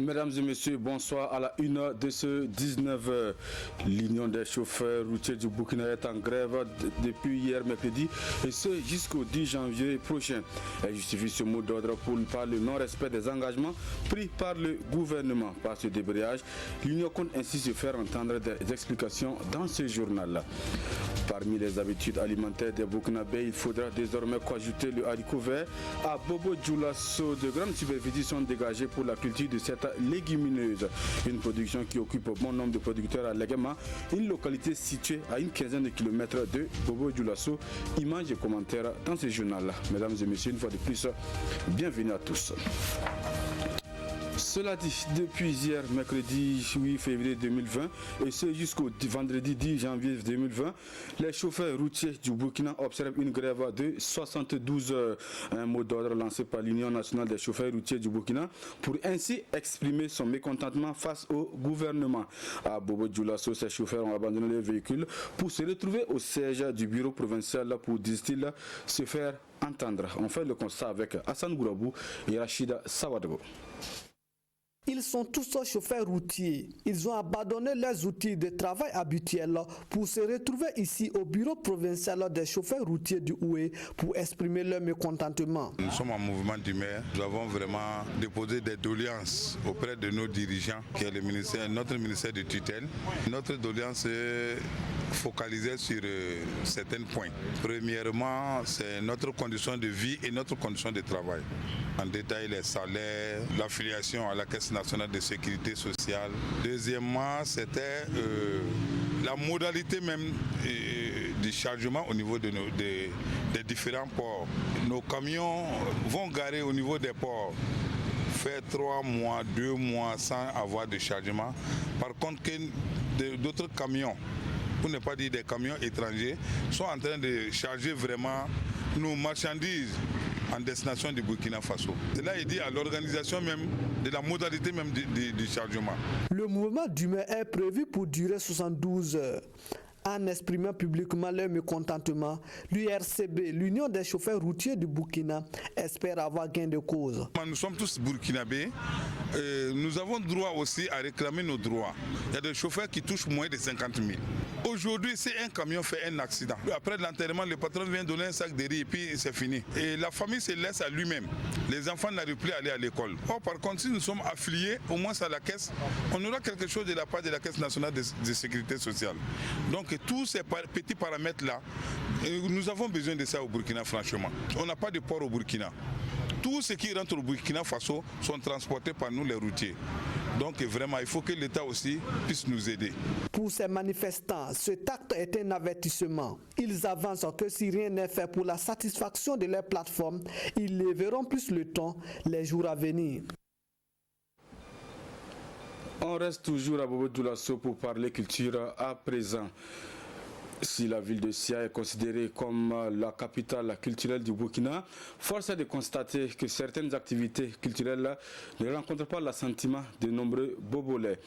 Mesdames et messieurs, bonsoir. À la une de ce 19h, l'Union des chauffeurs routiers du Burkina est en grève depuis hier mercredi et ce jusqu'au 10 janvier prochain. Elle justifie ce mot d'ordre par le non-respect des engagements pris par le gouvernement. Par ce débrayage, l'Union compte ainsi se faire entendre des explications dans ce journal. Parmi les habitudes alimentaires des Burkinabés, il faudra désormais ajouter le haricot vert. À Bobo Dioulasso, de grandes superficies sont dégagées pour la culture de cette légumineuse. Une production qui occupe bon nombre de producteurs à Legema, une localité située à une quinzaine de kilomètres de Bobo Dioulasso. Images et commentaires dans ce journal. Mesdames et messieurs, une fois de plus, bienvenue à tous. Cela dit, depuis hier, mercredi 8 février 2020, et ce jusqu'au vendredi 10 janvier 2020, les chauffeurs routiers du Burkina observent une grève de 72 heures. Un mot d'ordre lancé par l'Union nationale des chauffeurs routiers du Burkina pour ainsi exprimer son mécontentement face au gouvernement. À Bobo Dioulasso, ces chauffeurs ont abandonné leur véhicule pour se retrouver au siège du bureau provincial pour, disent-ils, se faire entendre. On fait le constat avec Hassan Gourabou et Rachida Sawadgo. Ils sont tous chauffeurs routiers. Ils ont abandonné leurs outils de travail habituels pour se retrouver ici au bureau provincial des chauffeurs routiers du Oué pour exprimer leur mécontentement. Nous sommes en mouvement d'humeur. Nous avons vraiment déposé des doléances auprès de nos dirigeants, qui est le ministère, notre ministère de tutelle. Notre doléance est focalisée sur certains points. Premièrement, c'est notre condition de vie et notre condition de travail. En détail, les salaires, l'affiliation à la Caisse nationale de sécurité sociale. Deuxièmement, c'était la modalité même du chargement au niveau des différents ports. Nos camions vont garer au niveau des ports, faire 3 mois, 2 mois sans avoir de chargement. Par contre, d'autres camions, pour ne pas dire des camions étrangers, sont en train de charger vraiment nos marchandises en destination du Burkina Faso. Cela est dit à l'organisation même de la modalité même du chargement. Le mouvement d'humeur est prévu pour durer 72 heures. En exprimant publiquement leur mécontentement, l'URCB, l'Union des chauffeurs routiers du Burkina, espère avoir gain de cause. Nous sommes tous burkinabés. Nous avons droit aussi à réclamer nos droits. Il y a des chauffeurs qui touchent moins de 50 000. Aujourd'hui, si un camion fait un accident, après l'enterrement, le patron vient donner un sac de riz et puis c'est fini. Et la famille se laisse à lui-même. Les enfants n'arrivent plus à aller à l'école. Or, par contre, si nous sommes affiliés, au moins à la caisse, on aura quelque chose de la part de la Caisse nationale de sécurité sociale. Donc, tous ces petits paramètres-là, nous avons besoin de ça au Burkina, franchement. On n'a pas de port au Burkina. Tout ce qui rentre au Burkina Faso sont transportés par nous les routiers. Donc vraiment, il faut que l'État aussi puisse nous aider. Pour ces manifestants, cet acte est un avertissement. Ils avancent que si rien n'est fait pour la satisfaction de leur plateforme, ils lèveront plus le ton les jours à venir. On reste toujours à Bobo Dioulasso pour parler culture à présent. Si la ville de Sia est considérée comme la capitale culturelle du Burkina, force est de constater que certaines activités culturelles ne rencontrent pas l'assentiment de nombreux Bobolais.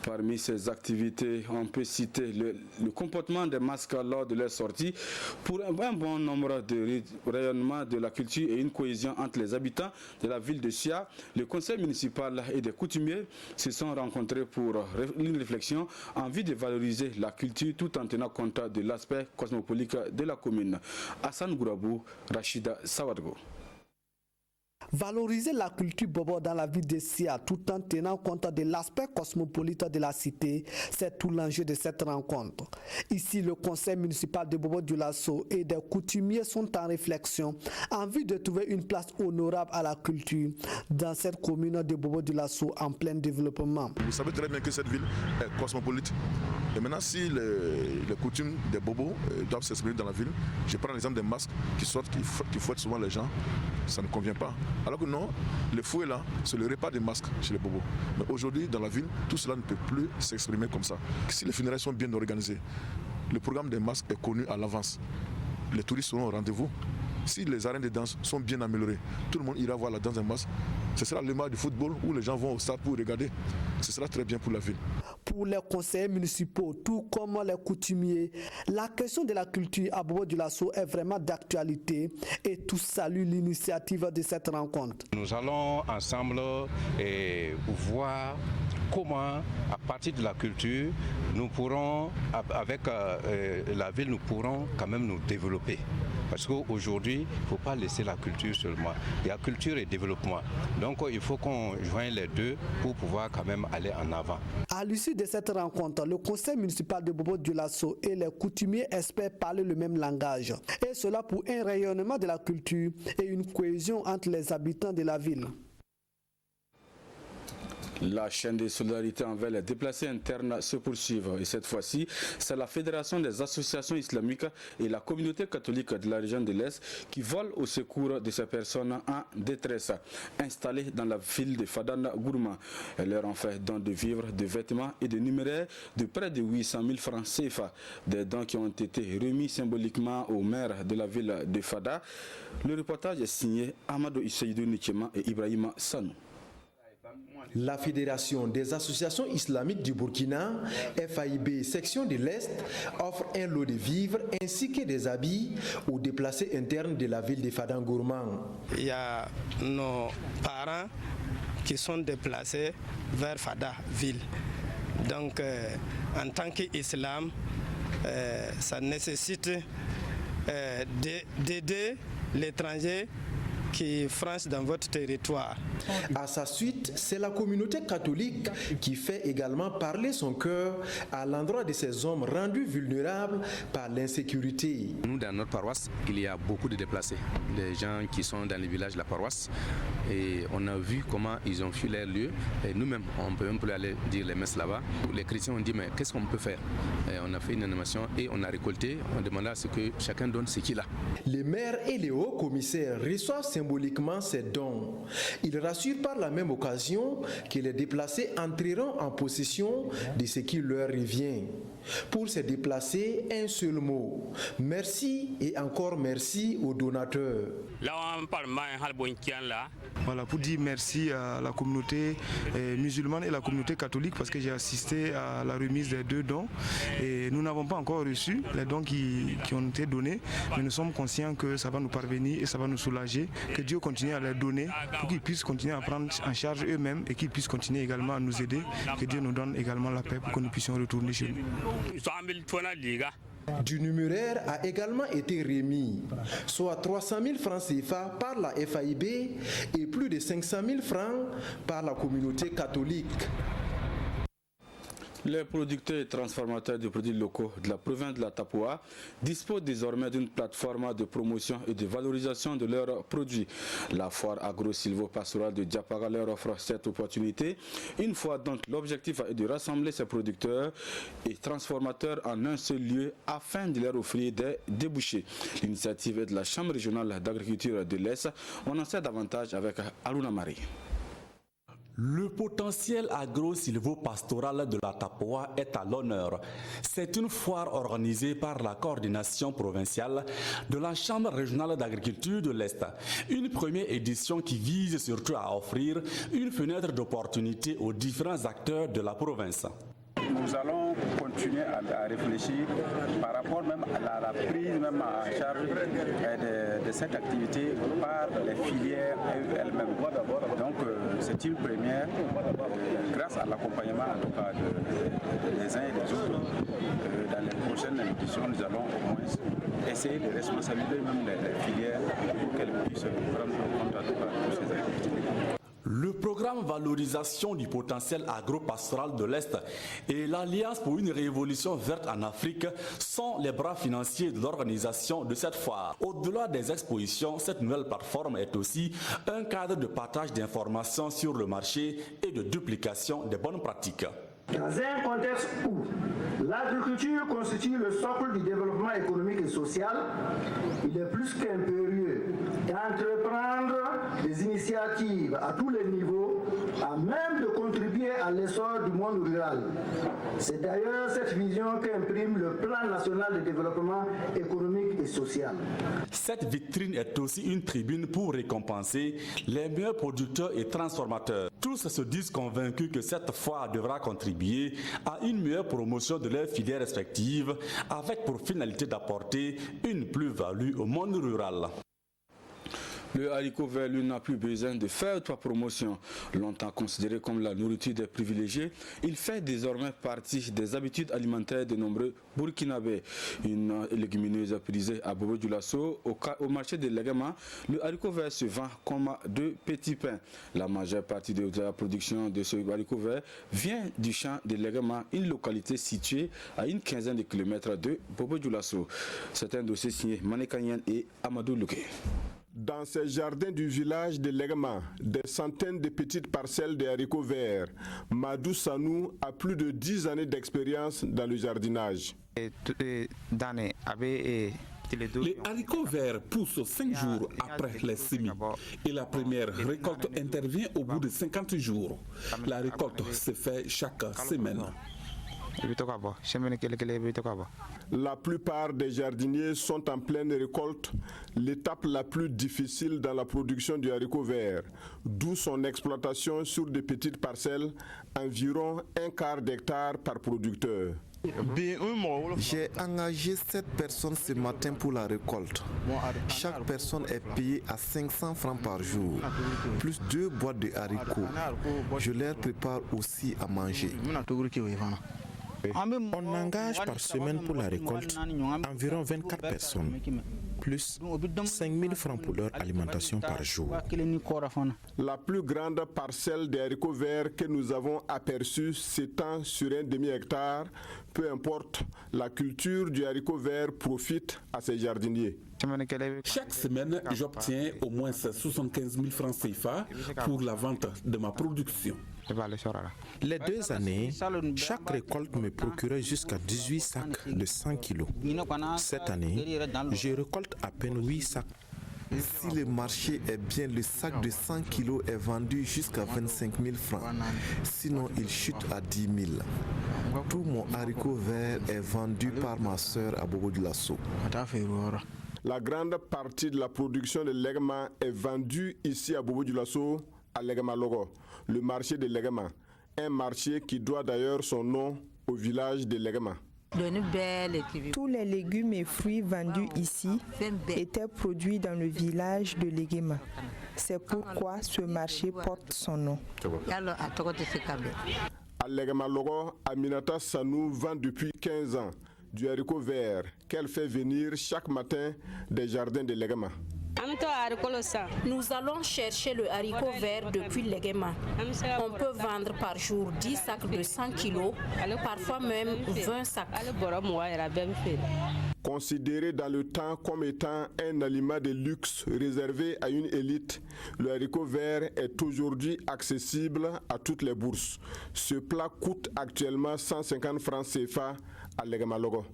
Parmi ces activités, on peut citer le comportement des masques lors de leur sortie. Pour un bon nombre de rayonnements de la culture et une cohésion entre les habitants de la ville de Sia, le conseil municipal et des coutumiers se sont rencontrés pour une réflexion en vue de valoriser la culture tout en tenant compte de l'aspect cosmopolite de la commune. Hassan Gourabou, Rachida Sawadgo. Valoriser la culture bobo dans la ville de Sia tout en tenant compte de l'aspect cosmopolite de la cité, c'est tout l'enjeu de cette rencontre. Ici, le conseil municipal de Bobo Dioulasso et des coutumiers sont en réflexion en vue de trouver une place honorable à la culture dans cette commune de Bobo Dioulasso en plein développement. Vous savez très bien que cette ville est cosmopolite. Et maintenant, si les coutumes des bobos doivent s'exprimer dans la ville, je prends l'exemple des masques qui sortent, qui fouettent souvent les gens, ça ne convient pas. Alors que non, le fouet là, c'est le repas des masques chez les bobos. Mais aujourd'hui, dans la ville, tout cela ne peut plus s'exprimer comme ça. Si les funérailles sont bien organisées, le programme des masques est connu à l'avance, les touristes seront au rendez-vous. Si les arènes de danse sont bien améliorées, tout le monde ira voir la danse des masques. Ce sera le match du football où les gens vont au stade pour regarder. Ce sera très bien pour la ville. Pour les conseillers municipaux, tout comme les coutumiers, la question de la culture à Bobo-Dioulasso est vraiment d'actualité et tous saluent l'initiative de cette rencontre. Nous allons ensemble voir comment, à partir de la culture, nous pourrons, avec la ville, nous pourrons quand même nous développer. Parce qu'aujourd'hui, il ne faut pas laisser la culture seulement. Il y a culture et développement. Donc il faut qu'on joigne les deux pour pouvoir quand même aller en avant. À l'issue de cette rencontre, le conseil municipal de Bobo-Dioulasso et les coutumiers espèrent parler le même langage. Et cela pour un rayonnement de la culture et une cohésion entre les habitants de la ville. La chaîne de solidarité envers les déplacés internes se poursuit et cette fois-ci, c'est la Fédération des associations islamiques et la communauté catholique de la région de l'Est qui volent au secours de ces personnes en détresse installées dans la ville de Fadana Gourma. Elles leur ont fait don de vivres, de vêtements et de numéraires de près de 800 000 francs CFA. Des dons qui ont été remis symboliquement au maire de la ville de Fada. Le reportage est signé Amadou Issaïdou Nikema et Ibrahima Sanou. La Fédération des associations islamiques du Burkina, FAIB section de l'Est, offre un lot de vivres ainsi que des habits aux déplacés internes de la ville de Fadangourman. Il y a nos parents qui sont déplacés vers Fada ville. Donc en tant qu'islam, ça nécessite d'aider l'étranger qui franchissent dans votre territoire. À sa suite, c'est la communauté catholique qui fait également parler son cœur à l'endroit de ces hommes rendus vulnérables par l'insécurité. Nous, dans notre paroisse, il y a beaucoup de déplacés, les gens qui sont dans les villages de la paroisse. Et on a vu comment ils ont fui leur lieu. Et nous-mêmes, on peut même plus aller dire les messes là-bas. Les chrétiens ont dit, mais qu'est-ce qu'on peut faire? Et on a fait une animation et on a récolté. On demanda à ce que chacun donne ce qu'il a. Les maires et les hauts commissaires reçoivent symboliquement ces dons. Ils rassurent par la même occasion que les déplacés entreront en possession de ce qui leur revient. Pour ces déplacés, un seul mot. Merci et encore merci aux donateurs. Voilà, pour dire merci à la communauté musulmane et la communauté catholique parce que j'ai assisté à la remise des 2 dons et nous n'avons pas encore reçu les dons qui ont été donnés, mais nous sommes conscients que ça va nous parvenir et ça va nous soulager, que Dieu continue à les donner pour qu'ils puissent continuer à prendre en charge eux-mêmes et qu'ils puissent continuer également à nous aider, que Dieu nous donne également la paix pour que nous puissions retourner chez nous. Du numéraire a également été remis, soit 300 000 francs CFA par la FAIB et plus de 500 000 francs par la communauté catholique. Les producteurs et transformateurs de produits locaux de la province de la Tapoua disposent désormais d'une plateforme de promotion et de valorisation de leurs produits. La foire agro-silvo-pastorale de Diapara leur offre cette opportunité. Une fois donc, l'objectif est de rassembler ces producteurs et transformateurs en un seul lieu afin de leur offrir des débouchés. L'initiative est de la Chambre régionale d'agriculture de l'Est. On en sait davantage avec Aluna Marie. Le potentiel agro-silvo-pastoral de la Tapoua est à l'honneur. C'est une foire organisée par la coordination provinciale de la Chambre régionale d'agriculture de l'Est. Une première édition qui vise surtout à offrir une fenêtre d'opportunité aux différents acteurs de la province. Nous allons continuer à réfléchir par rapport même à la prise même en charge de cette activité par les filières elles-mêmes. Donc c'est une première grâce à l'accompagnement en tout cas des uns et des autres. Dans les prochaines éditions, nous allons au moins essayer de responsabiliser même les filières pour qu'elles puissent prendre en compte en tout cas toutes ces activités. Le programme Valorisation du potentiel agro-pastoral de l'Est et l'Alliance pour une révolution verte en Afrique sont les bras financiers de l'organisation de cette foire. Au-delà des expositions, cette nouvelle plateforme est aussi un cadre de partage d'informations sur le marché et de duplication des bonnes pratiques. Dans un contexte où l'agriculture constitue le socle du développement économique et social, il est plus qu'impérieux d'entreprendre des initiatives à tous les niveaux, à même de contribuer à l'essor du monde rural. C'est d'ailleurs cette vision qu'imprime le Plan national de développement économique et social. Cette vitrine est aussi une tribune pour récompenser les meilleurs producteurs et transformateurs. Tous se disent convaincus que cette foire devra contribuer à une meilleure promotion de leurs filières respectives avec pour finalité d'apporter une plus-value au monde rural. Le haricot vert, lui, n'a plus besoin de faire trois promotions. Longtemps considéré comme la nourriture des privilégiés, il fait désormais partie des habitudes alimentaires de nombreux Burkinabés. Une légumineuse prisée à Bobo-Dioulasso, au marché de Legama, le haricot vert se vend comme de petits pains. La majeure partie de la production de ce haricot vert vient du champ de Legama, une localité située à une quinzaine de kilomètres de Bobo-Dioulasso. C'est un dossier signé Manekanyan et Amadou Louké. Dans ces jardins du village de Legama, des centaines de petites parcelles de haricots verts. Madou Sanou a plus de 10 années d'expérience dans le jardinage. Les haricots verts poussent 5 jours après les semis et la première récolte intervient au bout de 50 jours. La récolte se fait chaque semaine. La plupart des jardiniers sont en pleine récolte, l'étape la plus difficile dans la production du haricot vert, d'où son exploitation sur de petites parcelles, environ un quart d'hectare par producteur. J'ai engagé 7 personnes ce matin pour la récolte. Chaque personne est payée à 500 francs par jour, plus 2 boîtes de haricots. Je leur prépare aussi à manger. On engage par semaine pour la récolte environ 24 personnes, plus 5 000 francs pour leur alimentation par jour. La plus grande parcelle des haricots verts que nous avons aperçue s'étend sur un demi-hectare. Peu importe, la culture du haricot vert profite à ces jardiniers. Chaque semaine, j'obtiens au moins 75 000 francs CFA pour la vente de ma production. Les 2 années, chaque récolte me procurait jusqu'à 18 sacs de 100 kilos. Cette année, je récolte à peine 8 sacs. Si le marché est bien, le sac de 100 kilos est vendu jusqu'à 25 000 francs. Sinon, il chute à 10 000. Tout mon haricot vert est vendu par ma sœur à Bobo-Dioulasso. La grande partie de la production de Legama est vendue ici à Bobo-Dioulasso, à Legama Logo, le marché de Legama. Un marché qui doit d'ailleurs son nom au village de Legama. Tous les légumes et fruits vendus ici étaient produits dans le village de Legema. C'est pourquoi ce marché porte son nom. À Legama Logo, Aminata Sanou vend depuis 15 ans du haricot vert qu'elle fait venir chaque matin des jardins de Legama. Nous allons chercher le haricot vert depuis Legema. On peut vendre par jour 10 sacs de 100 kilos, parfois même 20 sacs. Considéré dans le temps comme étant un aliment de luxe réservé à une élite, le haricot vert est aujourd'hui accessible à toutes les bourses. Ce plat coûte actuellement 150 francs CFA à Legama Logo.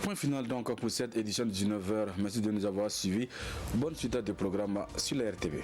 Point final donc pour cette édition de 19h. Merci de nous avoir suivis. Bonne suite de programme sur la RTV.